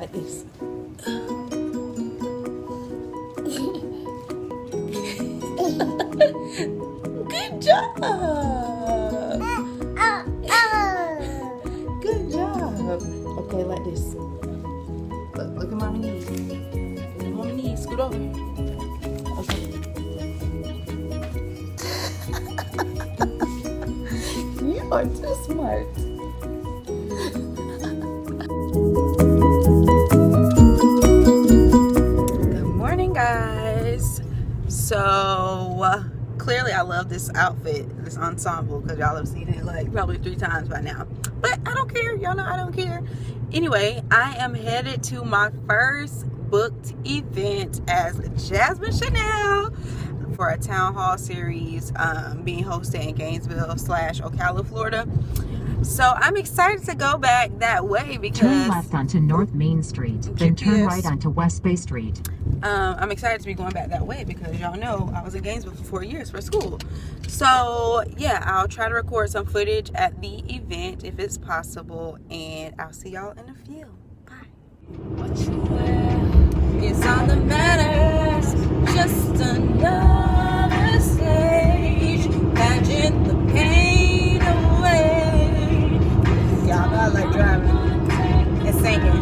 like this. Good job. Good job. Okay, like this. Look at mommy knees. Look at mommy knees. Scoot over. Okay. You are too smart. Good morning, guys. So clearly I love this outfit, this ensemble, because y'all have seen it like probably 3 times by now. But I don't care. Y'all know I don't care. Anyway, I am headed to my first booked event as Jasmine Chanel for a town hall series being hosted in Gainesville/Ocala, Florida. So I'm excited to go back that way because turn left onto North Main Street, then turn right onto West Bay Street. I'm excited to be going back that way because y'all know I was in Gainesville for 4 years for school. So yeah, I'll try to record some footage at the event if it's possible, and I'll see y'all in a few. Bye. What you wear is all that matters. Just another stage, pageant the pain away. Y'all know I like driving and singing.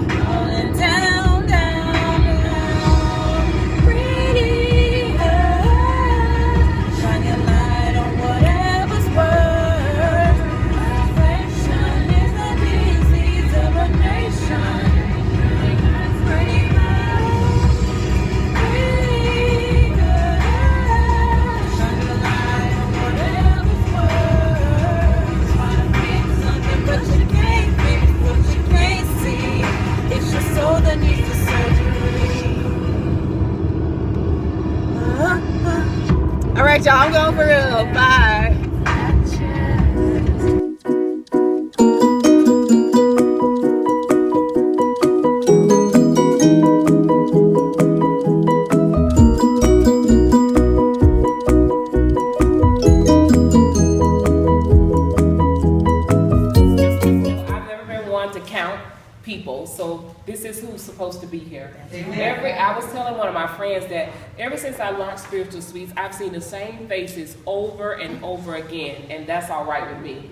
Rolling down, down, down. Pretty eyes, shining light on whatever's worth. Perfection is the disease of a nation. Pretty eyes, pretty eyes, shining light on whatever's worth. Try to fix something, but you can't fix what you can't see. It's your soul that needs the surgery. All right, y'all, I'm going for real. Bye. I've never been one to count people, so this is who's supposed to be here. I was telling one of my friends that ever since I launched Spiritual Sweets, I've seen the same faces over and over again, and that's all right with me.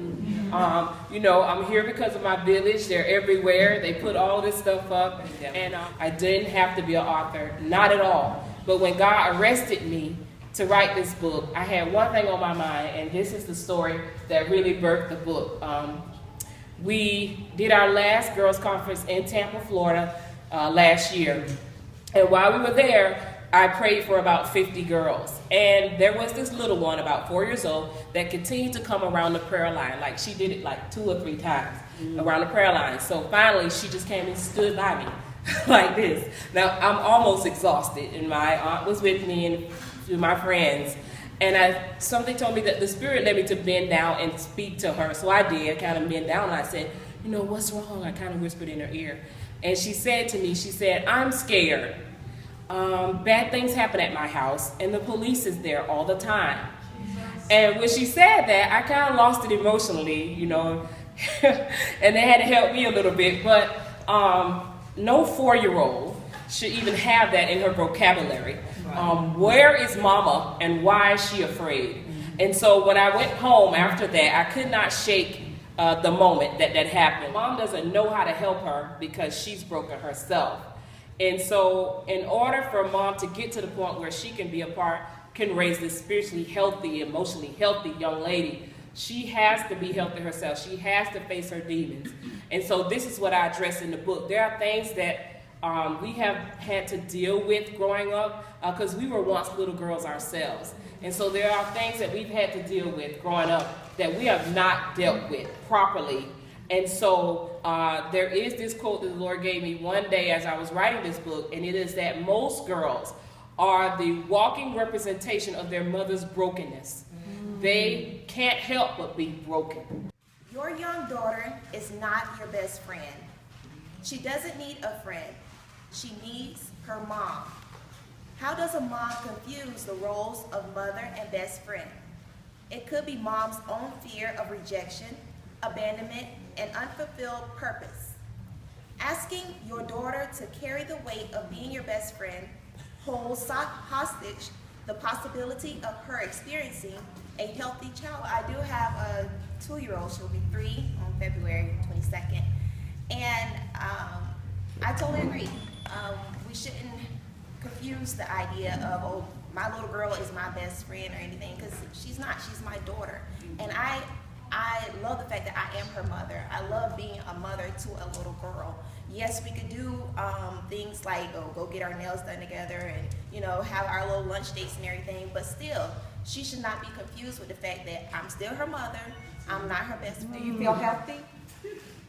I'm here because of my village. They're everywhere. They put all this stuff up, and I didn't have to be an author, not at all. But when God arrested me to write this book, I had one thing on my mind, and this is the story that really birthed the book. We did our last girls' conference in Tampa, Florida, last year. And while we were there, I prayed for about 50 girls. And there was this little one, about 4 years old, that continued to come around the prayer line. Like, she did it like 2 or 3 times around the prayer line. So finally, she just came and stood by me like this. Now, I'm almost exhausted, and my aunt was with me and my friends. And something told me that the Spirit led me to bend down and speak to her. So I did, kind of bend down, and I said, what's wrong? I kind of whispered in her ear. And she said to me, I'm scared. Bad things happen at my house, and the police is there all the time. And when she said that, I kind of lost it emotionally, and they had to help me a little bit. But no 4-year-old should even have that in her vocabulary. Where is mama and why is she afraid? And so when I went home after that, I could not shake the moment that happened. Mom doesn't know how to help her because she's broken herself. And so in order for mom to get to the point where she can raise this spiritually healthy, emotionally healthy young lady, she has to be healthy herself. She has to face her demons. And so this is what I address in the book. There are things that we have had to deal with growing up because we were once little girls ourselves. And so there are things that we've had to deal with growing up that we have not dealt with properly. And so there is this quote that the Lord gave me one day as I was writing this book, and it is that most girls are the walking representation of their mother's brokenness. They can't help but be broken. Your young daughter is not your best friend. She doesn't need a friend. She needs her mom. How does a mom confuse the roles of mother and best friend? It could be mom's own fear of rejection, abandonment, and unfulfilled purpose. Asking your daughter to carry the weight of being your best friend holds hostage the possibility of her experiencing a healthy child. I do have a 2-year-old, she'll be 3 on February 22nd. And I totally agree. We shouldn't confuse the idea of, oh, my little girl is my best friend or anything, because she's not, she's my daughter. And I love the fact that I am her mother. I love being a mother to a little girl. Yes, we could do things like go get our nails done together and, you know, have our little lunch dates and everything, but still, she should not be confused with the fact that I'm still her mother, I'm not her best friend. Do you feel healthy?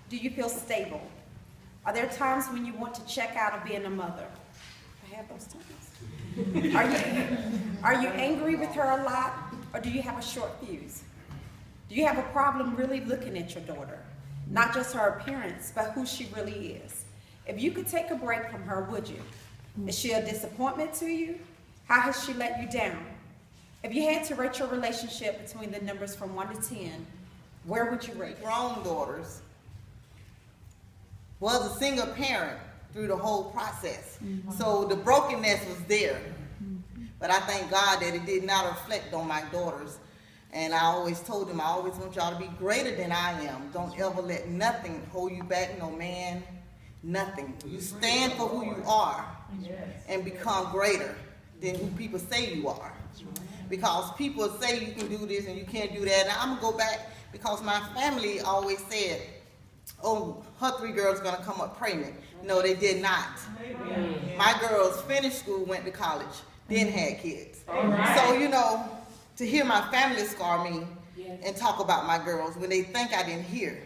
Do you feel stable? Are there times when you want to check out of being a mother? I have those times. Are you angry with her a lot, or do you have a short fuse? Do you have a problem really looking at your daughter? Not just her appearance, but who she really is. If you could take a break from her, would you? Is she a disappointment to you? How has she let you down? If you had to rate your relationship between the numbers from 1 to 10, where would you rate it? Grown daughters. Was a single parent through the whole process. So the brokenness was there. But I thank God that it did not reflect on my daughters. And I always told them, I always want y'all to be greater than I am. Don't ever let nothing hold you back, no man, nothing. You stand for who you are and become greater than who people say you are. Because people say you can do this and you can't do that. And I'm going to go back because my family always said, oh, her 3 girls gonna come up pregnant. No, they did not. My girls finished school, went to college, then had kids. So, you know, to hear my family scar me and talk about my girls when they think I didn't hear,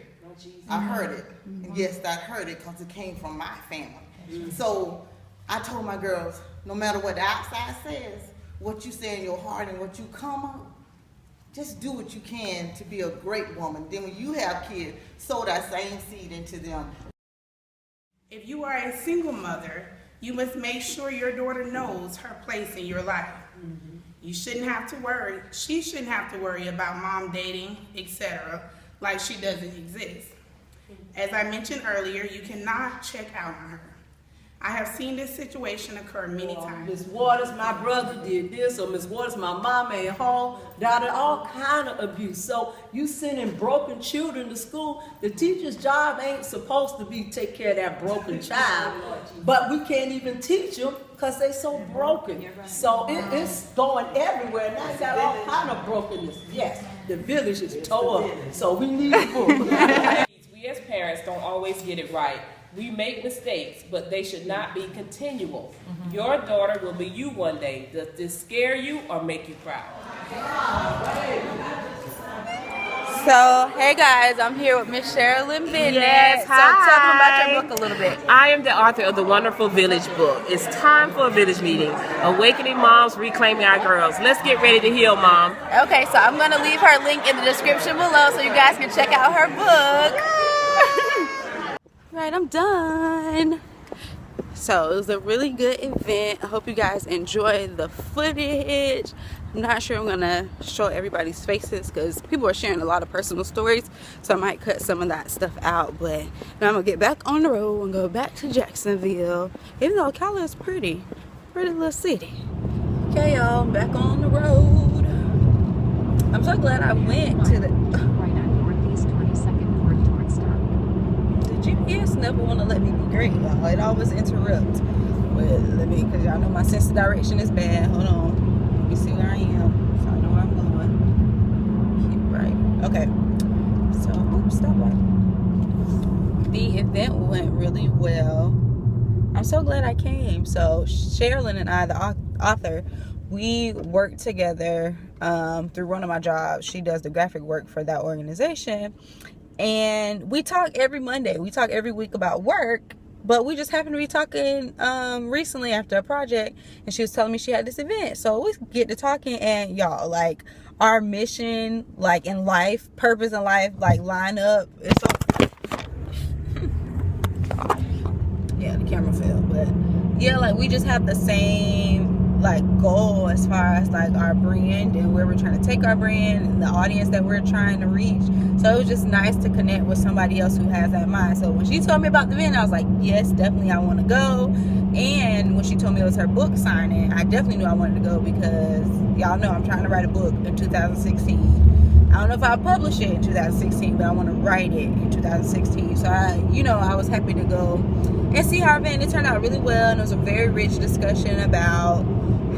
I heard it. And yes, I heard it because it came from my family. So I told my girls, no matter what the outside says, what you say in your heart and what you come up, just do what you can to be a great woman. Then when you have kids, sow that same seed into them. If you are a single mother, you must make sure your daughter knows her place in your life. You shouldn't have to worry. She shouldn't have to worry about mom dating, etc., like she doesn't exist. As I mentioned earlier, you cannot check out on her. I have seen this situation occur many times. Miss Waters, my brother did this, or Miss Waters, my mama at home, all kind of abuse. So you sending broken children to school, the teacher's job ain't supposed to be take care of that broken child, but we can't even teach them because they so broken. So it's going everywhere, and I got all kind of brokenness. Yes, the village is tore up, so we need to We as parents don't always get it right. We make mistakes, but they should not be continual. Your daughter will be you one day. Does this scare you or make you proud? So, hey guys, I'm here with Miss Sherilyn Bennett. Yes, so tell them about your book a little bit. I am the author of the Wonderful Village book. It's time for a village meeting. Awakening Moms, Reclaiming Our Girls. Let's get ready to heal, Mom. Okay, so I'm going to leave her link in the description below so you guys can check out her book. Right, I'm done. So it was a really good event. I hope you guys enjoyed the footage. I'm not sure I'm gonna show everybody's faces because people are sharing a lot of personal stories, so I might cut some of that stuff out. But now I'm gonna get back on the road and go back to Jacksonville, even though Ocala is pretty little city. Okay, y'all, I'm back on the road. I'm so glad I went to the Right on Northeast 22nd Court towards Stark. GPS never want to let me be great, y'all. It always interrupts. But let me, because y'all know my sense of direction is bad. Hold on. Let me see where I am. So I know where I'm going. Keep right. Okay. So, oops, stop right. The event went really well. I'm so glad I came. So, Sherilyn and I, the author, we work together through one of my jobs. She does the graphic work for that organization. And we talk every Monday. We talk every week about work, but we just happened to be talking recently after a project, and she was telling me she had this event. So we get to talking, and y'all, like, our mission, like, in life, purpose in life, like, line up. It's so yeah, the camera fell, but yeah, like, we just have the same like goal as far as like our brand and where we're trying to take our brand and the audience that we're trying to reach. So it was just nice to connect with somebody else who has that in mind. So when she told me about the event, I was like, yes, definitely I want to go. And when she told me it was her book signing, I definitely knew I wanted to go, because y'all know I'm trying to write a book in 2016. I don't know if I'll publish it in 2016, but I want to write it in 2016. So I was happy to go and see our event. It turned out really well, and it was a very rich discussion about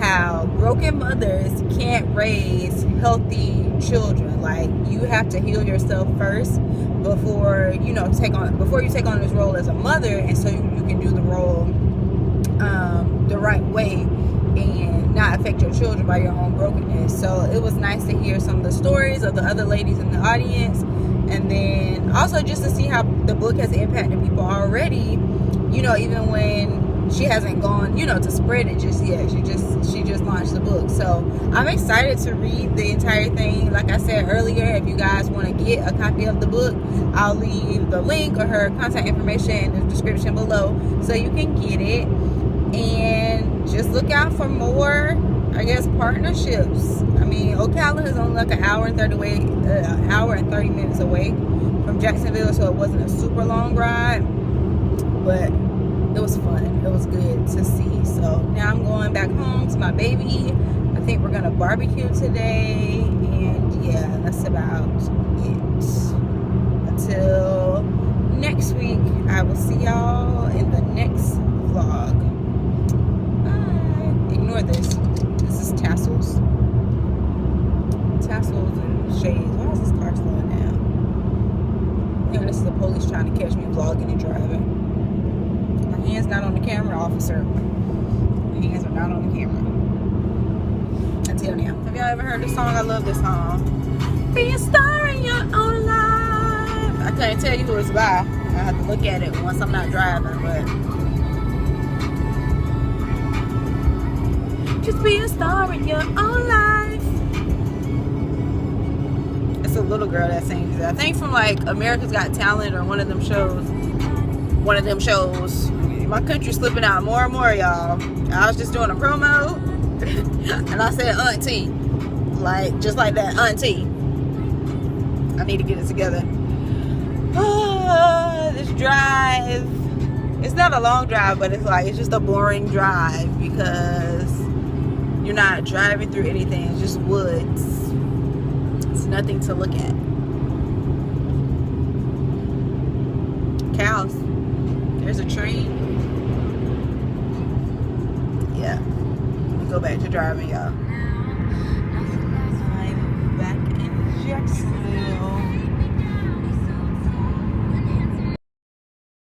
how broken mothers can't raise healthy children. Like, you have to heal yourself first before you take on this role as a mother, and so you can do the role the right way and not affect your children by your own brokenness. So it was nice to hear some of the stories of the other ladies in the audience, and then also just to see how the book has impacted people already, even when she hasn't gone to spread it just yet. She just launched the book. So I'm excited to read the entire thing. Like I said earlier, if you guys want to get a copy of the book, I'll leave the link or her contact information in the description below so you can get it. And just look out for more, partnerships. I mean, Ocala is only like an hour and 30 minutes away from Jacksonville, so it wasn't a super long ride, but it was fun. It was good to see. So now I'm going back home to my baby. I think we're gonna barbecue today, and yeah, that's about it. Until next week, I will see y'all in the next vlog. Ignore this. This is tassels and shades. Why is this car slowing down? I think this is the police trying to catch me vlogging and driving. My hands not on the camera, officer. My hands are not on the camera. Until now. Have y'all ever heard this song? I love this song. Be a star in your own life. I couldn't tell you who it's by. I have to look at it once I'm not driving, but just be a star in your own life. It's a little girl that sings it. I think from like America's Got Talent or one of them shows. My country's slipping out more and more, y'all. I was just doing a promo and I said auntie. Just like that, auntie. I need to get it together. This drive. It's not a long drive, but it's just a boring drive because you're not driving through anything. It's just woods. It's nothing to look at. Cows. There's a train. Yeah. Let me go back to driving, y'all. I'm back in Jacksonville.